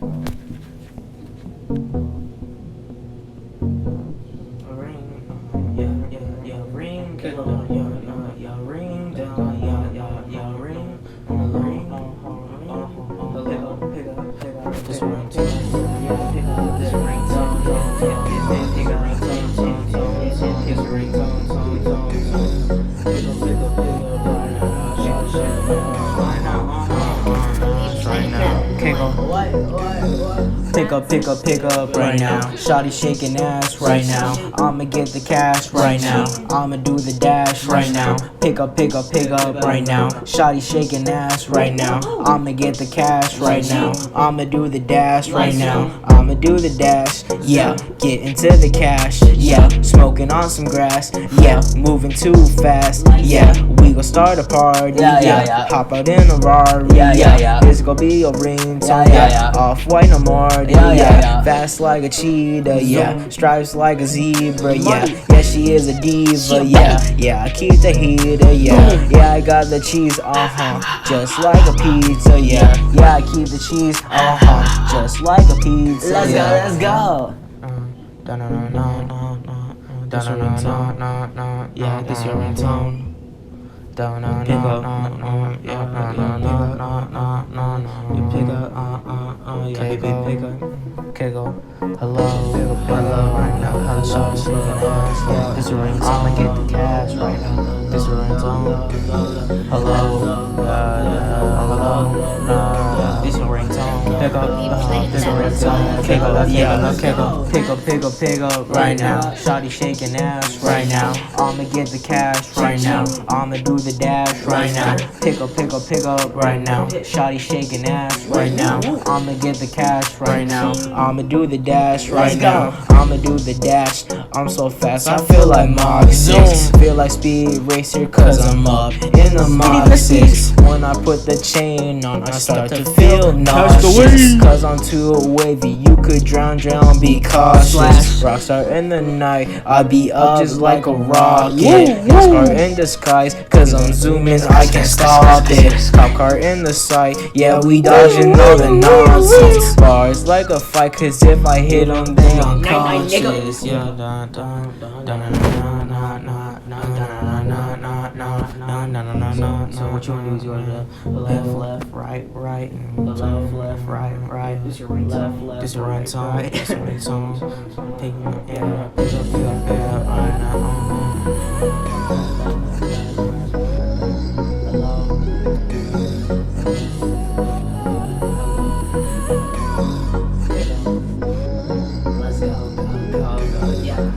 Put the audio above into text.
Ring, ring, this ringtone, this ringtone, right now, Cako. Pick up right now. Shawty shaking ass right now. I'ma get the cash right now. I'ma do the dash right now. Pick up right now. Shawty shaking ass right now. I'ma get the cash right now. I'ma do the dash right now. I'ma do the dash, yeah. Get into the cash, yeah. Smoking on some grass, yeah. Moving too fast, yeah. We gon' start a party, yeah. Hop out in a Rari, yeah. This gon' be a ringtone, yeah. Off-white, no more, yeah. Fast like a cheetah, yeah. Stripes like a zebra, yeah. Yeah, she is a diva, yeah. I keep the heater, yeah. Yeah, I got the cheese, just like a pizza, yeah. Yeah, I keep the cheese, just like a pizza. Let's go. Yeah, this your ringtone. Pick up, Cako. Hello, right now. Hello, shaking ass. Yeah, this your ringtone. I'ma get the cash right now. This your ringtone. Hello, this your ringtone. Pick up, this your ringtone. Pick up right now. Shawty shaking ass right now. I'ma get the cash right now. I'ma do the dash right now. Pick up right now. Shawty shaking ass right now. I'ma get the cash right now. I'ma do the dash right now. I'ma do the dash. I'm so fast, I feel like Mach 6. Feel like Speed Racer, cause I'm up in the Mach 6. When I put the chain on, I start to feel nauseous. Cause I'm too wavy, you could drown, be cautious. Rockstar in the night, I be up just like a rocket. Scar in the skies, cause I'm zooming, I can't stop it. Cop car in the sight, yeah, we dodging all the nonsense. Bars like a fight, cause if I hit them, they unconscious. Yeah, so what you wanna do is you wanna do left, right, left, right. This your ringtone. This your ringtone. This your ringtone. Pick up right now. Let's go. Yeah.